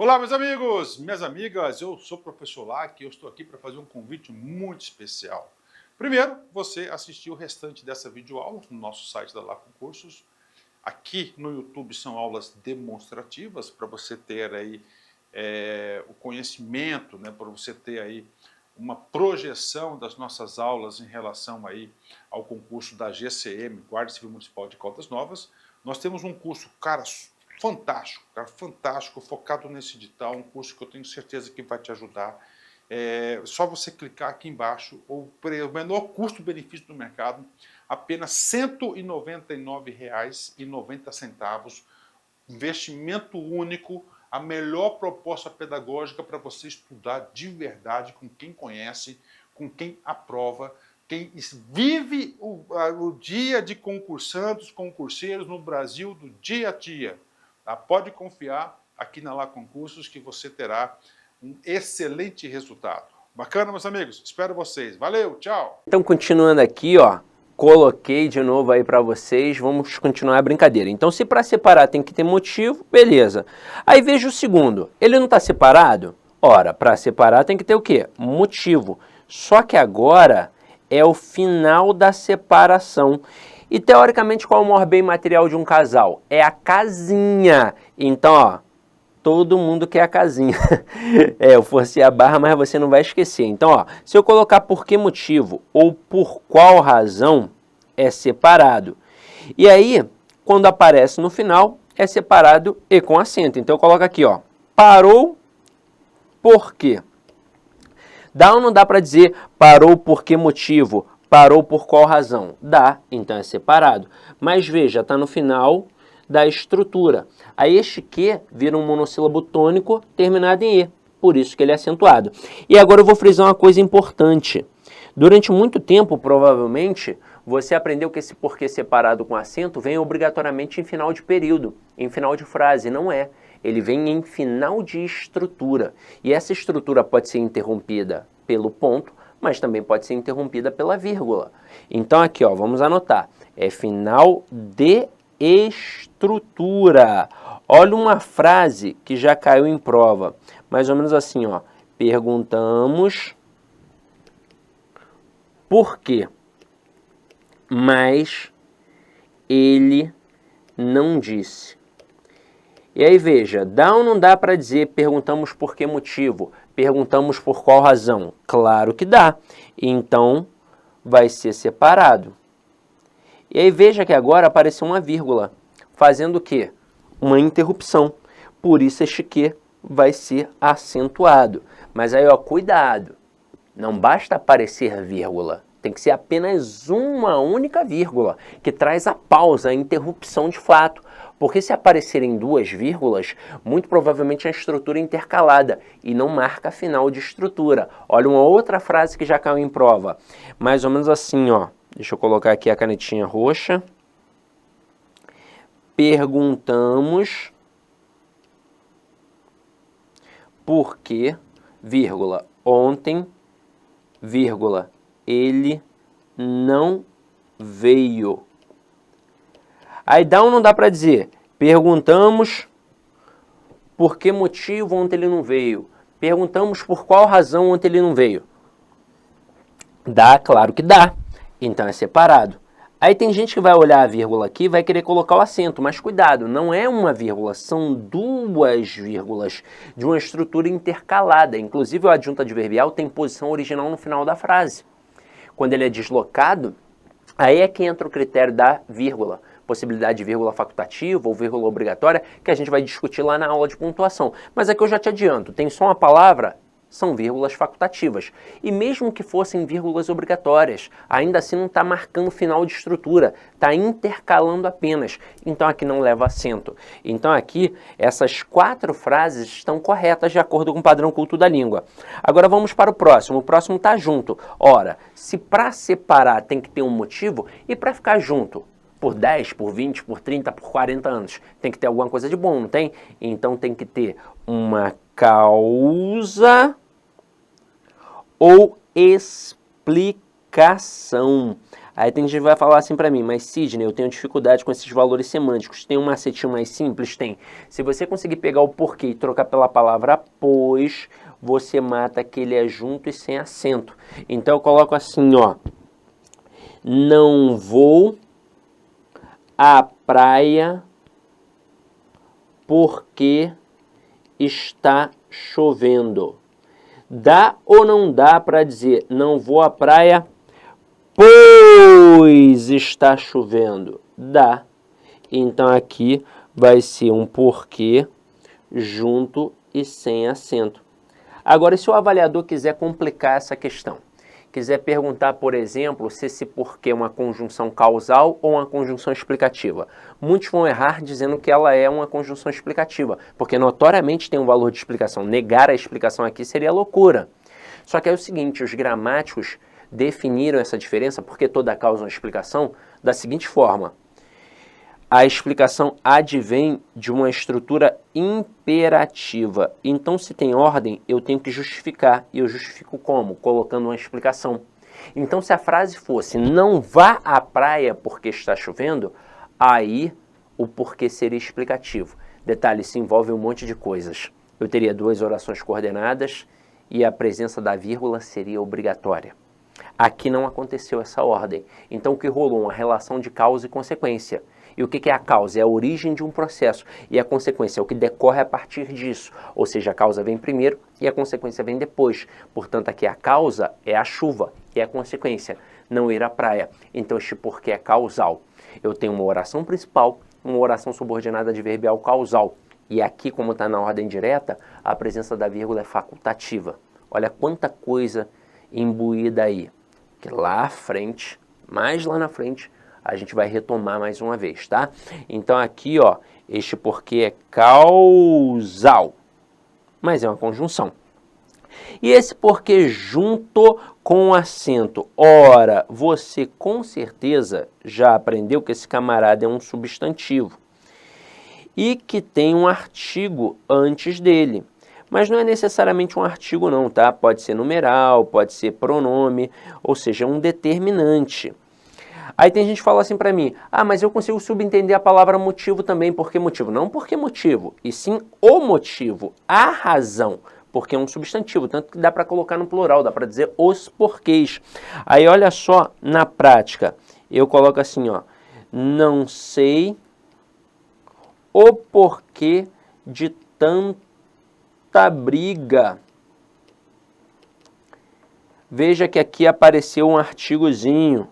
Olá, meus amigos, minhas amigas, eu sou o professor Lac e eu estou aqui para fazer um convite muito especial. Primeiro, você assistir o restante dessa videoaula no nosso site da Lac Cursos. Aqui no YouTube são aulas demonstrativas para você ter aí o conhecimento, né, para você ter aí uma projeção das nossas aulas em relação aí ao concurso da GCM, Guarda Civil Municipal de Caldas Novas. Nós temos um curso, cara, fantástico, focado nesse edital, um curso que eu tenho certeza que vai te ajudar. Só você clicar aqui embaixo, o menor custo-benefício do mercado, apenas R$ 199,90, investimento único, a melhor proposta pedagógica para você estudar de verdade com quem conhece, com quem aprova, quem vive o dia de concursantes, concurseiros no Brasil do dia a dia. Tá? Pode confiar aqui na Lac Concursos que você terá um excelente resultado. Bacana, meus amigos? Espero vocês. Valeu, tchau! Então, continuando aqui, ó, coloquei de novo aí para vocês, vamos continuar a brincadeira. Então, se para separar tem que ter motivo, beleza. Aí veja o segundo, ele não está separado? Ora, para separar tem que ter o quê? Motivo. Só que agora é o final da separação. E, teoricamente, qual é o maior bem material de um casal? É a casinha. Então, ó, todo mundo quer a casinha. Eu forcei a barra, mas você não vai esquecer. Então, ó, se eu colocar por que motivo ou por qual razão, é separado. E aí, quando aparece no final, é separado e com acento. Então, eu coloco aqui, ó, parou por quê? Dá ou não dá para dizer parou por que motivo? Parou por qual razão? Dá, então é separado. Mas veja, está no final da estrutura. Aí este que vira um monossílabo tônico terminado em E, por isso que ele é acentuado. E agora eu vou frisar uma coisa importante. Durante muito tempo, provavelmente, você aprendeu que esse porquê separado com acento vem obrigatoriamente em final de período, em final de frase. Não é. Ele vem em final de estrutura. E essa estrutura pode ser interrompida pelo ponto, mas também pode ser interrompida pela vírgula. Então aqui, ó, vamos anotar. É final de estrutura. Olha uma frase que já caiu em prova. Mais ou menos assim, ó. Perguntamos por quê, mas ele não disse. E aí veja, dá ou não dá para dizer perguntamos por que motivo? Perguntamos por qual razão? Claro que dá. Então, vai ser separado. E aí veja que agora apareceu uma vírgula, fazendo o quê? Uma interrupção. Por isso este que vai ser acentuado. Mas aí, ó, cuidado. Não basta aparecer vírgula. Tem que ser apenas uma única vírgula, que traz a pausa, a interrupção de fato. Porque se aparecerem duas vírgulas, muito provavelmente a estrutura é intercalada e não marca final de estrutura. Olha uma outra frase que já caiu em prova. Mais ou menos assim, ó. Deixa eu colocar aqui a canetinha roxa. Perguntamos por que, vírgula, ontem, vírgula, ele não veio. Aí dá ou não dá para dizer? Perguntamos por que motivo ontem ele não veio. Perguntamos por qual razão ontem ele não veio. Dá, claro que dá. Então é separado. Aí tem gente que vai olhar a vírgula aqui e vai querer colocar o acento, mas cuidado, não é uma vírgula, são duas vírgulas de uma estrutura intercalada. Inclusive o adjunto adverbial tem posição original no final da frase. Quando ele é deslocado, aí é que entra o critério da vírgula. Possibilidade de vírgula facultativa ou vírgula obrigatória, que a gente vai discutir lá na aula de pontuação. Mas aqui eu já te adianto, tem só uma palavra, são vírgulas facultativas. E mesmo que fossem vírgulas obrigatórias, ainda assim não está marcando final de estrutura, está intercalando apenas. Então aqui não leva acento. Então aqui, essas 4 frases estão corretas de acordo com o padrão culto da língua. Agora vamos para o próximo está junto. Ora, se para separar tem que ter um motivo, e para ficar junto? Por 10, por 20, por 30, por 40 anos. Tem que ter alguma coisa de bom, não tem? Então tem que ter uma causa ou explicação. Aí tem gente que vai falar assim para mim, mas Sidney, eu tenho dificuldade com esses valores semânticos. Tem um macetinho mais simples? Tem. Se você conseguir pegar o porquê e trocar pela palavra pois, você mata aquele é junto e sem acento. Então eu coloco assim, ó. Não vou à praia porque está chovendo. Dá ou não dá para dizer não vou à praia pois está chovendo? Dá. Então aqui vai ser um porquê junto e sem acento. Agora, se o avaliador quiser complicar essa questão, quiser perguntar, por exemplo, se esse porquê é uma conjunção causal ou uma conjunção explicativa. Muitos vão errar dizendo que ela é uma conjunção explicativa, porque notoriamente tem um valor de explicação. Negar a explicação aqui seria loucura. Só que é o seguinte, os gramáticos definiram essa diferença, porque toda causa é uma explicação, da seguinte forma. A explicação advém de uma estrutura imperativa. Então, se tem ordem, eu tenho que justificar. E eu justifico como? Colocando uma explicação. Então, se a frase fosse não vá à praia porque está chovendo, aí o porquê seria explicativo. Detalhe, isso envolve um monte de coisas. Eu teria duas orações coordenadas e a presença da vírgula seria obrigatória. Aqui não aconteceu essa ordem. Então, o que rolou? Uma relação de causa e consequência. E o que é a causa? É a origem de um processo. E a consequência é o que decorre a partir disso. Ou seja, a causa vem primeiro e a consequência vem depois. Portanto, aqui a causa é a chuva e a consequência não ir à praia. Então, este porquê é causal. Eu tenho uma oração principal, uma oração subordinada adverbial causal. E aqui, como está na ordem direta, a presença da vírgula é facultativa. Olha quanta coisa imbuída aí. Que lá à frente, mais lá na frente, a gente vai retomar mais uma vez, tá? Então aqui, ó, este porquê é causal, mas é uma conjunção. E esse porquê junto com acento. Ora, você com certeza já aprendeu que esse camarada é um substantivo e que tem um artigo antes dele. Mas não é necessariamente um artigo não, tá? Pode ser numeral, pode ser pronome, ou seja, um determinante. Aí tem gente que fala assim para mim, mas eu consigo subentender a palavra motivo também. Por que motivo? Não porque motivo, e sim o motivo, a razão, porque é um substantivo, tanto que dá para colocar no plural, dá para dizer os porquês. Aí olha só, na prática, eu coloco assim, ó, não sei o porquê de tanta briga. Veja que aqui apareceu um artigozinho.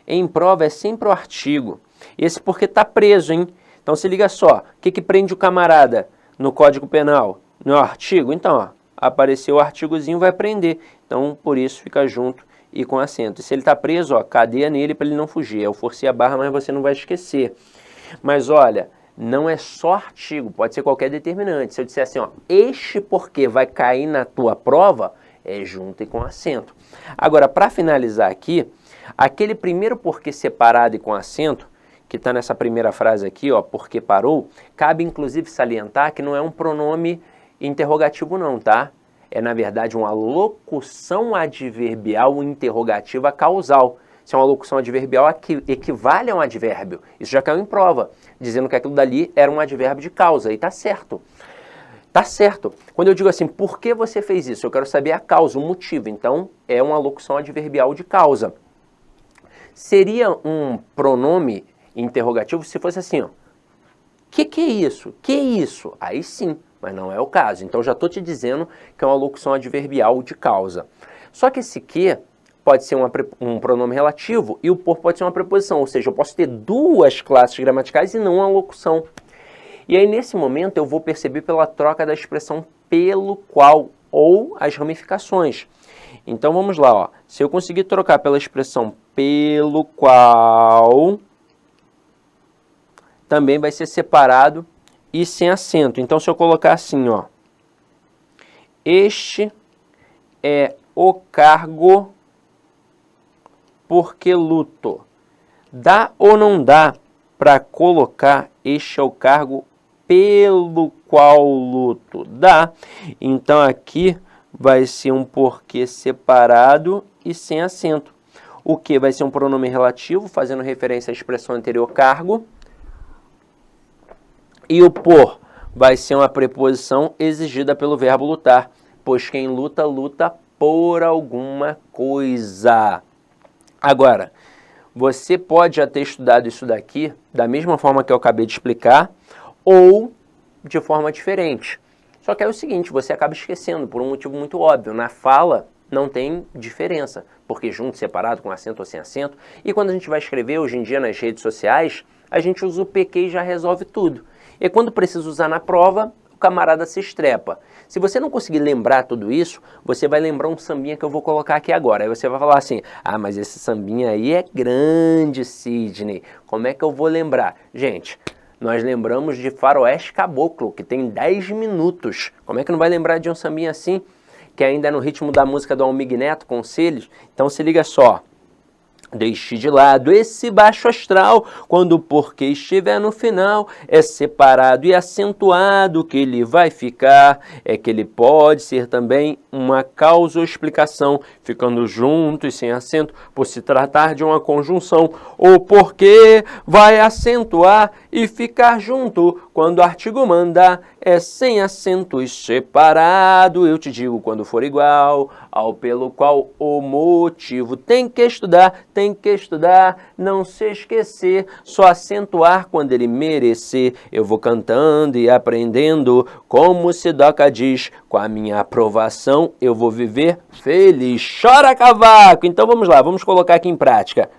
Em prova é sempre o artigo. Esse porquê está preso, hein? Então se liga só. O que prende o camarada no Código Penal? No artigo? Então, ó, apareceu o artigozinho, vai prender. Então, por isso, fica junto e com acento. E se ele está preso, ó, cadeia nele para ele não fugir. Eu forcei a barra, mas você não vai esquecer. Mas olha, não é só artigo, pode ser qualquer determinante. Se eu disser assim, ó, este porquê vai cair na tua prova, é junto e com acento. Agora, para finalizar aqui, aquele primeiro porquê separado e com acento, que está nessa primeira frase aqui, ó, porque parou, cabe inclusive salientar que não é um pronome interrogativo não, tá? É, na verdade, uma locução adverbial interrogativa causal. Se é uma locução adverbial, equivale a um advérbio. Isso já caiu em prova, dizendo que aquilo dali era um advérbio de causa, e tá certo. Tá certo. Quando eu digo assim, por que você fez isso? Eu quero saber a causa, o motivo. Então, é uma locução adverbial de causa. Seria um pronome interrogativo se fosse assim, ó. Que é isso? Que é isso? Aí sim, mas não é o caso. Então, já estou te dizendo que é uma locução adverbial de causa. Só que esse que pode ser um pronome relativo e o por pode ser uma preposição. Ou seja, eu posso ter duas classes gramaticais e não uma locução. E aí, nesse momento, eu vou perceber pela troca da expressão pelo qual ou as ramificações. Então, vamos lá. Ó. Se eu conseguir trocar pela expressão pelo qual, também vai ser separado e sem acento. Então, se eu colocar assim, ó, este é o cargo porque luto. Dá ou não dá para colocar este é o cargo pelo qual luto? Dá. Então, aqui vai ser um porquê separado e sem acento. O que vai ser um pronome relativo, fazendo referência à expressão anterior, cargo. E o por vai ser uma preposição exigida pelo verbo lutar, pois quem luta, luta por alguma coisa. Agora, você pode já ter estudado isso daqui da mesma forma que eu acabei de explicar, ou de forma diferente. Só que é o seguinte, você acaba esquecendo por um motivo muito óbvio. Na fala não tem diferença, porque junto, separado, com acento ou sem acento. E quando a gente vai escrever hoje em dia nas redes sociais, a gente usa o PQ e já resolve tudo. E quando precisa usar na prova, o camarada se estrepa. Se você não conseguir lembrar tudo isso, você vai lembrar um sambinha que eu vou colocar aqui agora. Aí você vai falar assim, ah, mas esse sambinha aí é grande, Sidney. Como é que eu vou lembrar? Gente, nós lembramos de Faroeste Caboclo, que tem 10 minutos. Como é que não vai lembrar de um sambinha assim, que ainda é no ritmo da música do Almig Neto, Conselhos? Então se liga só. Deixe de lado esse baixo astral, quando o porquê estiver no final, é separado e acentuado que ele vai ficar, é que ele pode ser também uma causa ou explicação, ficando junto e sem acento, por se tratar de uma conjunção. O porquê vai acentuar e ficar junto, quando o artigo mandar, é sem acento e separado, eu te digo quando for igual, ao pelo qual o motivo tem que estudar, não se esquecer, só acentuar quando ele merecer. Eu vou cantando e aprendendo, como Sidoca diz, com a minha aprovação eu vou viver feliz. Chora, cavaco! Então vamos lá, vamos colocar aqui em prática.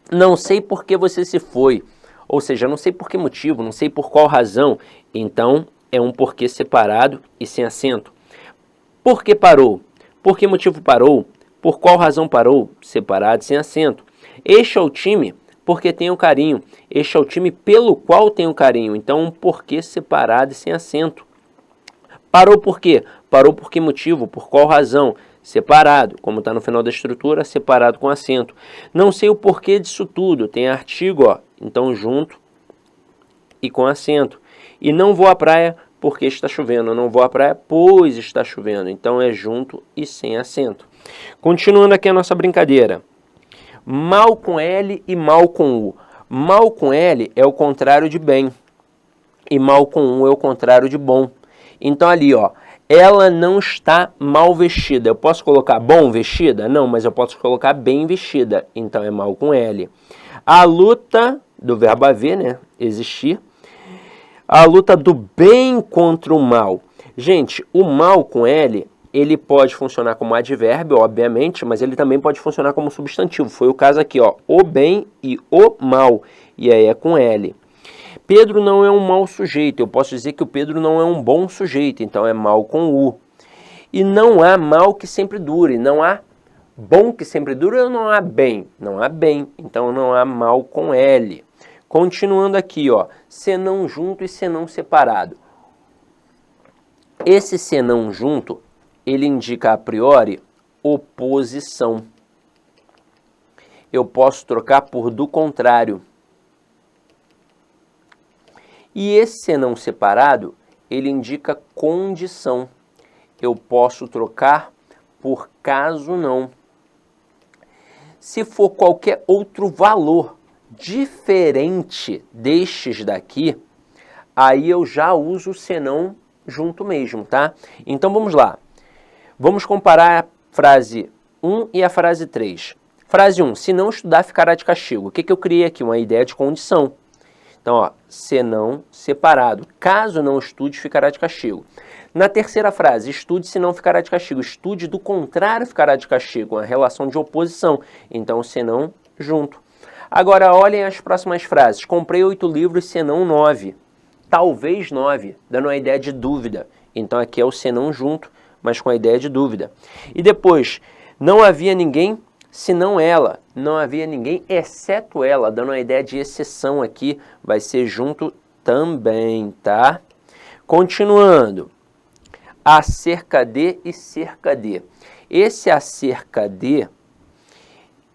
Não sei por que você se foi, ou seja, não sei por que motivo, não sei por qual razão, então é um porquê separado e sem acento. Por que parou? Por que motivo parou? Por qual razão parou? Separado e sem acento. Este é o time porque tenho carinho. Este é o time pelo qual tenho carinho. Então, um porquê separado e sem acento. Parou por quê? Parou por que motivo? Por qual razão? Separado, como está no final da estrutura, separado com acento. Não sei o porquê disso tudo. Tem artigo, ó. Então, junto e com acento. E não vou à praia porque está chovendo. Eu não vou à praia, pois está chovendo. Então é junto e sem acento. Continuando aqui a nossa brincadeira. Mal com L e mal com U. Mal com L é o contrário de bem. E mal com U é o contrário de bom. Então ali, ó. Ela não está mal vestida. Eu posso colocar bom vestida? Não, mas eu posso colocar bem vestida. Então é mal com L. A luta, do verbo haver, né? Existir. A luta do bem contra o mal. Gente, o mal com L, ele pode funcionar como advérbio, obviamente, mas ele também pode funcionar como substantivo. Foi o caso aqui, ó, o bem e o mal. E aí é com L. Pedro não é um mau sujeito. Eu posso dizer que o Pedro não é um bom sujeito, então é mal com U. E não há mal que sempre dure. Não há bom que sempre dure ou não há bem? Não há bem, então não há mal com L. Continuando aqui, ó, senão junto e senão separado. Esse senão junto, ele indica a priori oposição. Eu posso trocar por do contrário. E esse senão separado, ele indica condição. Eu posso trocar por caso não. Se for qualquer outro valor diferente destes daqui, aí eu já uso o senão junto mesmo, tá? Então vamos lá. Vamos comparar a frase 1 e a frase 3. Frase 1, se não estudar ficará de castigo. O que eu criei aqui? Uma ideia de condição. Então, ó, senão separado. Caso não estude, ficará de castigo. Na terceira frase, estude se não ficará de castigo. Estude do contrário ficará de castigo. Uma relação de oposição. Então, senão junto. Agora, olhem as próximas frases. Comprei 8 livros, senão 9. Talvez 9, dando uma ideia de dúvida. Então, aqui é o senão junto, mas com a ideia de dúvida. E depois, não havia ninguém senão ela. Não havia ninguém exceto ela, dando uma ideia de exceção aqui. Vai ser junto também, tá? Continuando. Acerca de e cerca de. Esse acerca de,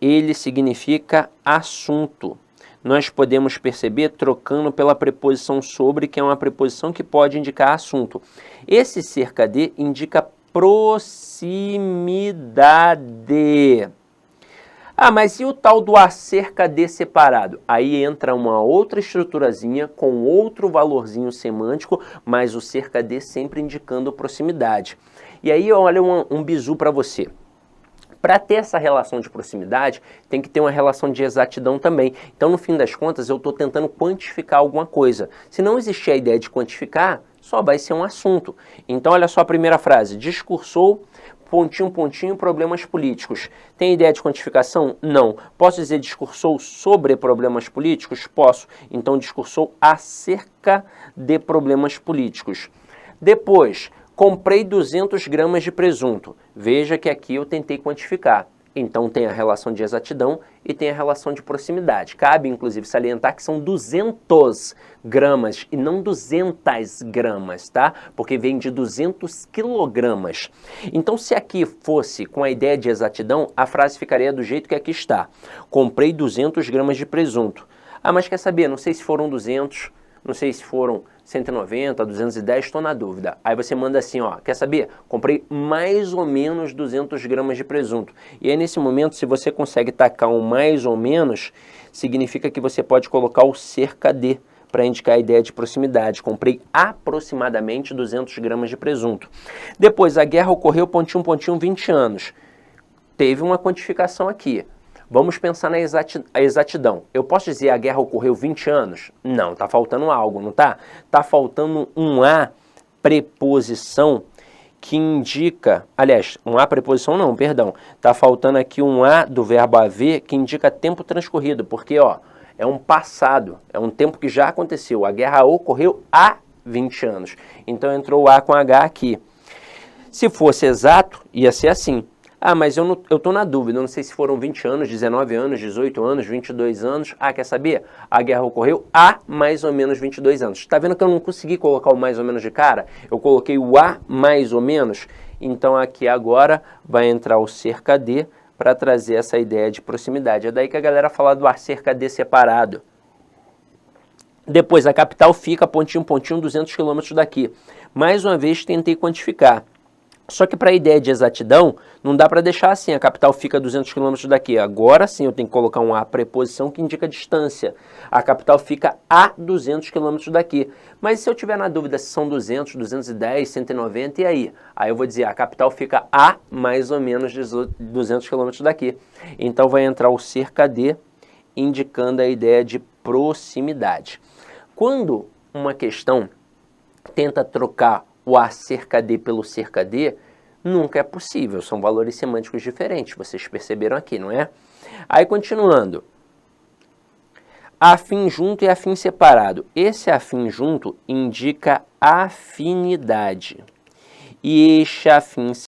ele significa assunto. Nós podemos perceber trocando pela preposição sobre, que é uma preposição que pode indicar assunto. Esse cerca de indica proximidade. Ah, mas e o tal do acerca de separado? Aí entra uma outra estruturazinha com outro valorzinho semântico, mas o cerca de sempre indicando proximidade. E aí olha um bizu para você. Para ter essa relação de proximidade, tem que ter uma relação de exatidão também. Então, no fim das contas, eu estou tentando quantificar alguma coisa. Se não existir a ideia de quantificar, só vai ser um assunto. Então, olha só a primeira frase. Discursou, pontinho, pontinho, problemas políticos. Tem ideia de quantificação? Não. Posso dizer discursou sobre problemas políticos? Posso. Então, discursou acerca de problemas políticos. Depois, comprei 200 gramas de presunto. Veja que aqui eu tentei quantificar. Então tem a relação de exatidão e tem a relação de proximidade. Cabe, inclusive, salientar que são 200 gramas e não 200 gramas, tá? Porque vem de 200 quilogramas. Então, se aqui fosse com a ideia de exatidão, a frase ficaria do jeito que aqui está. Comprei 200 gramas de presunto. Ah, mas quer saber? Não sei se foram 200, não sei se foram 190, 210, estou na dúvida. Aí você manda assim, ó, quer saber? Comprei mais ou menos 200 gramas de presunto. E aí nesse momento, se você consegue tacar um mais ou menos, significa que você pode colocar o cerca de, para indicar a ideia de proximidade. Comprei aproximadamente 200 gramas de presunto. Depois, a guerra ocorreu, pontinho, 20 anos. Teve uma quantificação aqui. Vamos pensar na exatidão. Eu posso dizer a guerra ocorreu 20 anos? Não, está faltando algo, não está? Está faltando um A preposição que indica, aliás, um A preposição não, perdão. Está faltando aqui um A do verbo haver que indica tempo transcorrido, porque ó, é um passado, é um tempo que já aconteceu. A guerra ocorreu há 20 anos. Então entrou o A com H aqui. Se fosse exato, ia ser assim. Ah, mas eu estou na dúvida, eu não sei se foram 20 anos, 19 anos, 18 anos, 22 anos. Ah, quer saber? A guerra ocorreu há mais ou menos 22 anos. Está vendo que eu não consegui colocar o mais ou menos de cara? Eu coloquei o há mais ou menos. Então aqui agora vai entrar o cerca de para trazer essa ideia de proximidade. É daí que a galera fala do acerca de separado. Depois a capital fica pontinho, 200 quilômetros daqui. Mais uma vez tentei quantificar. Só que para a ideia de exatidão, não dá para deixar assim, a capital fica a 200 km daqui. Agora sim eu tenho que colocar um A preposição que indica distância. A capital fica a 200 km daqui. Mas se eu tiver na dúvida se são 200, 210, 190, e aí? Aí eu vou dizer, a capital fica a mais ou menos 200 km daqui. Então vai entrar o cerca de, indicando a ideia de proximidade. Quando uma questão tenta trocar o acerca de pelo cerca de, nunca é possível, são valores semânticos diferentes, vocês perceberam aqui, não é? Aí continuando, afim junto e afim separado. Esse afim junto indica afinidade e este afim